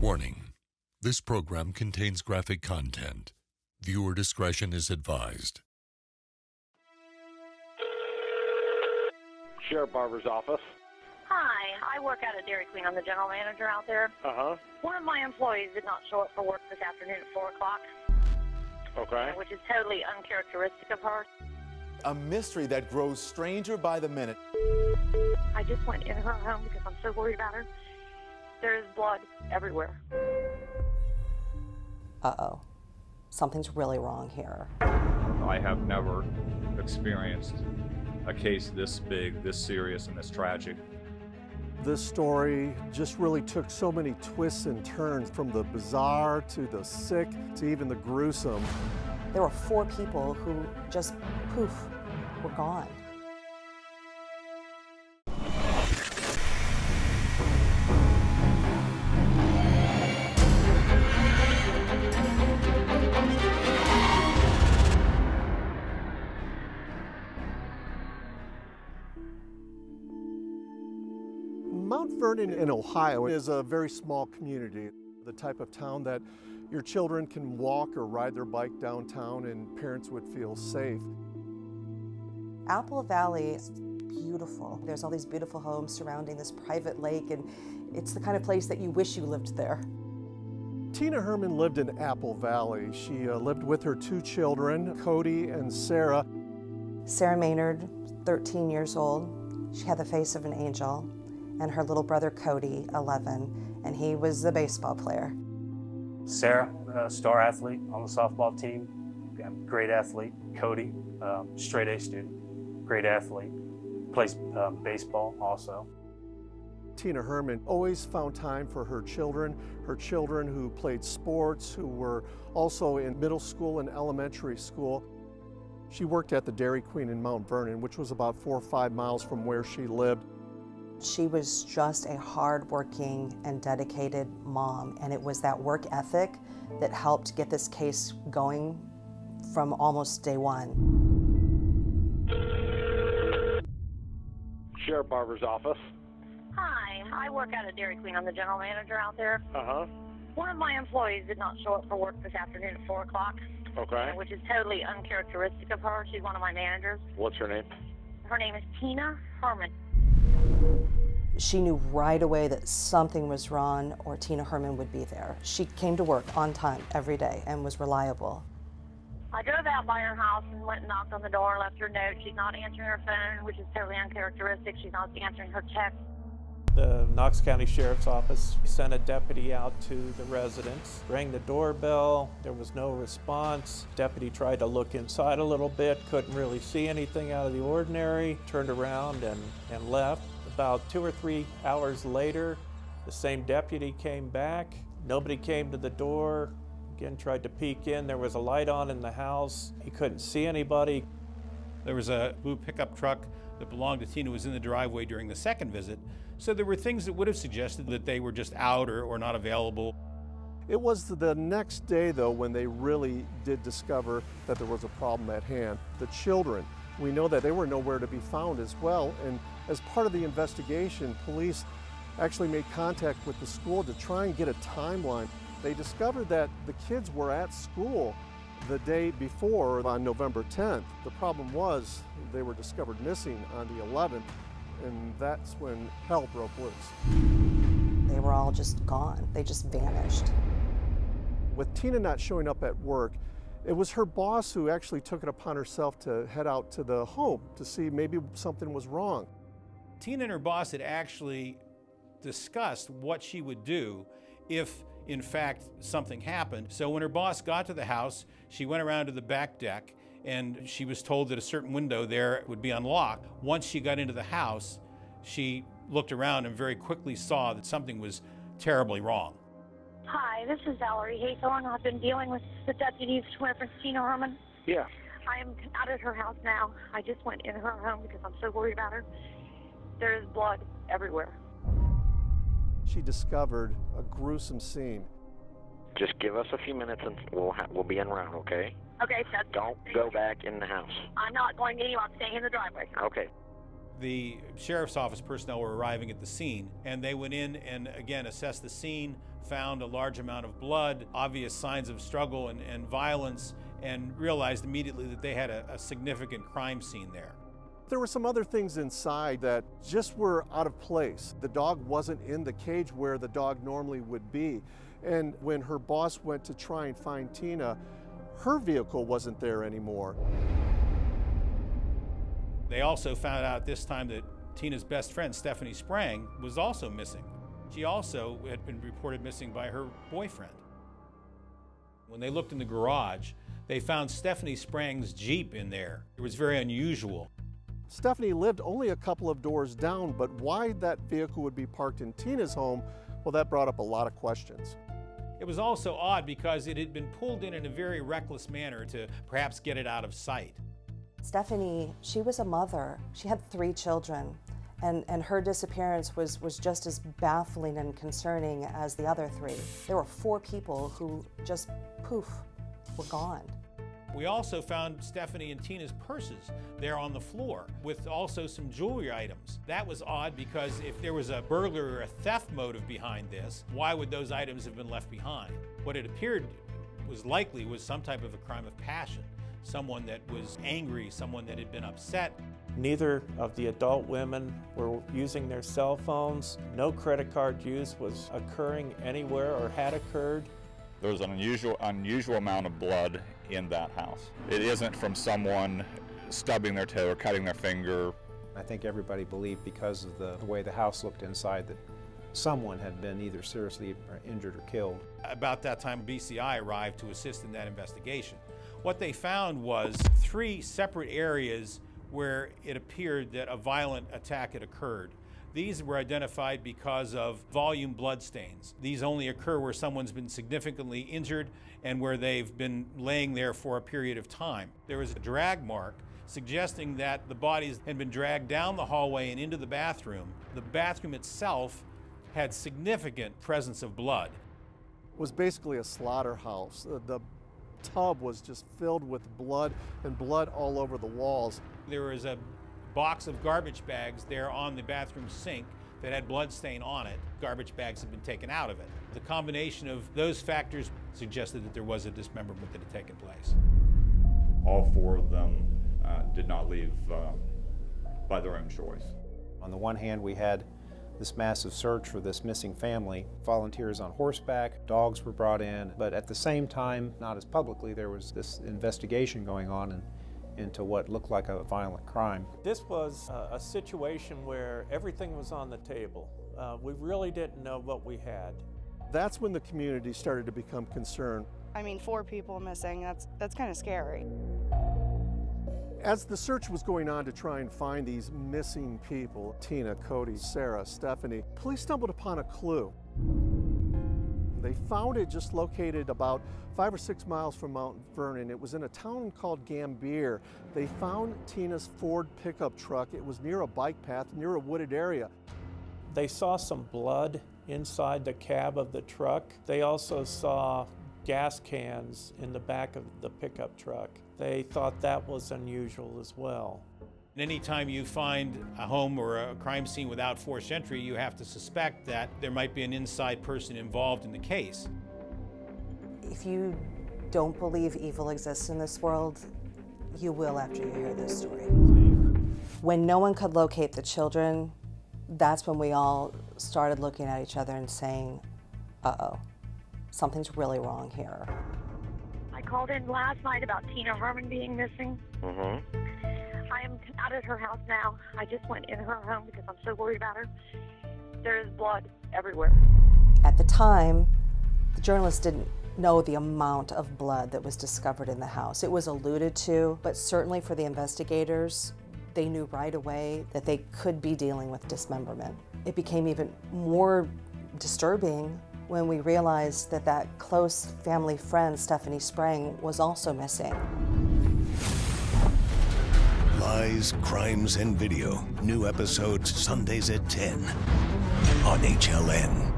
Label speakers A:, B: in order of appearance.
A: Warning: this program contains graphic content. Viewer discretion is advised.
B: Sheriff Barber's office.
C: Hi, I work at a Dairy Queen. I'm the general manager out there.
B: Uh-huh.
C: One of my employees did not show up for work this afternoon at 4 o'clock.
B: Okay.
C: Which is totally uncharacteristic of her.
D: A mystery that grows stranger by the minute.
C: I just went in her home because I'm so worried about her. There is blood everywhere.
E: Uh-oh. Something's really wrong here.
F: I have never experienced a case this big, this serious, and this tragic.
G: This story just really took so many twists and turns, from the bizarre to the sick to even the gruesome.
E: There were 4 people who just, poof, were gone.
G: Mount Vernon in Ohio is a very small community, the type of town that your children can walk or ride their bike downtown and parents would feel safe.
E: Apple Valley is beautiful. There's all these beautiful homes surrounding this private lake, and it's the kind of place that you wish you lived there.
G: Tina Herrmann lived in Apple Valley. She lived with her 2 children, Cody and Sarah.
E: Sarah Maynard, 13 years old. She had the face of an angel. And her little brother Cody, 11, and he was the baseball player.
H: Sarah, star athlete on the softball team, great athlete. Cody, straight A student, great athlete, plays baseball also.
G: Tina Herrmann always found time for her children who played sports, who were also in middle school and elementary school. She worked at the Dairy Queen in Mount Vernon, which was about 4 or 5 miles from where she lived.
E: She was just a hardworking and dedicated mom, and it was that work ethic that helped get this case going from almost day one.
B: Sheriff Barber's office.
C: Hi, I work at a Dairy Queen. I'm the general manager out there.
B: Uh-huh.
C: One of my employees did not show up for work this afternoon at 4 o'clock.
B: Okay.
C: Which is totally uncharacteristic of her. She's one of my managers.
B: What's her name?
C: Her name is Tina Herrmann.
E: She knew right away that something was wrong, or Tina Herrmann would be there. She came to work on time every day and was reliable.
C: I drove out by her house and went and knocked on the door, left her a note. She's not answering her phone, which is totally uncharacteristic. She's not answering her text.
I: The Knox County Sheriff's Office sent a deputy out to the residence, rang the doorbell. There was no response. Deputy tried to look inside a little bit, couldn't really see anything out of the ordinary, turned around and left. About 2 or 3 hours later, the same deputy came back. Nobody came to the door. Again, tried to peek in. There was a light on in the house. He couldn't see anybody.
J: There was a blue pickup truck that belonged to Tina was in the driveway during the second visit. So there were things that would have suggested that they were just out or not available.
G: It was the next day, though, when they really did discover that there was a problem at hand. The children, we know that they were nowhere to be found as well, and as part of the investigation, police actually made contact with the school to try and get a timeline. They discovered that the kids were at school the day before, on November 10th. The problem was they were discovered missing on the 11th, and that's when hell broke loose.
E: They were all just gone. They just vanished.
G: With Tina not showing up at work, it was her boss who actually took it upon herself to head out to the home to see maybe something was wrong.
J: Tina and her boss had actually discussed what she would do if, in fact, something happened. So when her boss got to the house, she went around to the back deck, and she was told that a certain window there would be unlocked. Once she got into the house, she looked around and very quickly saw that something was terribly wrong.
C: Hi, this is Valerie Haythorne. I've been dealing with the deputies with Tina Herrmann.
B: Yeah.
C: I am out at her house now. I just went in her home because I'm so worried about her. There is blood everywhere.
G: She discovered a gruesome scene.
B: Just give us a few minutes and we'll be en route, okay?
C: Okay, that's
B: Don't go back in the house.
C: I'm not going anywhere. I'm staying in the driveway.
B: Okay.
J: The sheriff's office personnel were arriving at the scene, and they went in and again assessed the scene, found a large amount of blood, obvious signs of struggle and violence, and realized immediately that they had a significant crime scene there.
G: There were some other things inside that just were out of place. The dog wasn't in the cage where the dog normally would be. And when her boss went to try and find Tina, her vehicle wasn't there anymore.
J: They also found out this time that Tina's best friend, Stephanie Sprang, was also missing. She also had been reported missing by her boyfriend. When they looked in the garage, they found Stephanie Sprang's Jeep in there. It was very unusual.
G: Stephanie lived only a couple of doors down, but why that vehicle would be parked in Tina's home, well, that brought up a lot of questions.
J: It was also odd because it had been pulled in a very reckless manner to perhaps get it out of sight.
E: Stephanie, she was a mother. She had 3 children, and her disappearance was just as baffling and concerning as the other 3. There were 4 people who just, poof, were gone.
J: We also found Stephanie and Tina's purses there on the floor with also some jewelry items. That was odd because if there was a burglary or a theft motive behind this, why would those items have been left behind? What it appeared was likely was some type of a crime of passion. Someone that was angry, someone that had been upset.
I: Neither of the adult women were using their cell phones. No credit card use was occurring anywhere or had occurred.
F: There's an unusual amount of blood in that house. It isn't from someone stubbing their toe or cutting their finger.
K: I think everybody believed because of the way the house looked inside that someone had been either seriously injured or killed.
J: About that time, BCI arrived to assist in that investigation. What they found was 3 separate areas where it appeared that a violent attack had occurred. These were identified because of volume bloodstains. These only occur where someone's been significantly injured and where they've been laying there for a period of time. There was a drag mark suggesting that the bodies had been dragged down the hallway and into the bathroom. The bathroom itself had significant presence of blood.
G: It was basically a slaughterhouse. The tub was just filled with blood and blood all over the walls.
J: There was a box of garbage bags there on the bathroom sink that had blood stain on it. Garbage bags had been taken out of it. The combination of those factors suggested that there was a dismemberment that had taken place.
F: All 4 of them did not leave by their own choice.
K: On the one hand, we had this massive search for this missing family. Volunteers on horseback, dogs were brought in, but at the same time, not as publicly, there was this investigation going on into what looked like a violent crime.
I: This was a situation where everything was on the table. We really didn't know what we had.
G: That's when the community started to become concerned.
L: I mean, 4 people missing, that's kind of scary.
G: As the search was going on to try and find these missing people, Tina, Cody, Sarah, Stephanie, police stumbled upon a clue. They found it just located about 5 or 6 miles from Mount Vernon. It was in a town called Gambier. They found Tina's Ford pickup truck. It was near a bike path, near a wooded area.
I: They saw some blood inside the cab of the truck. They also saw gas cans in the back of the pickup truck. They thought that was unusual as well.
J: Anytime you find a home or a crime scene without forced entry, you have to suspect that there might be an inside person involved in the case.
E: If you don't believe evil exists in this world, you will after you hear this story. When no one could locate the children, that's when we all started looking at each other and saying, uh-oh, something's really wrong here.
C: I called in last night about Tina Herrmann being missing. I am out at her house now. I just went in her home because I'm so worried about her. There is blood everywhere.
E: At the time, the journalists didn't know the amount of blood that was discovered in the house. It was alluded to, but certainly for the investigators, they knew right away that they could be dealing with dismemberment. It became even more disturbing when we realized that that close family friend, Stephanie Sprang, was also missing.
M: Lies, Crimes, and Video. New episodes Sundays at 10 on HLN.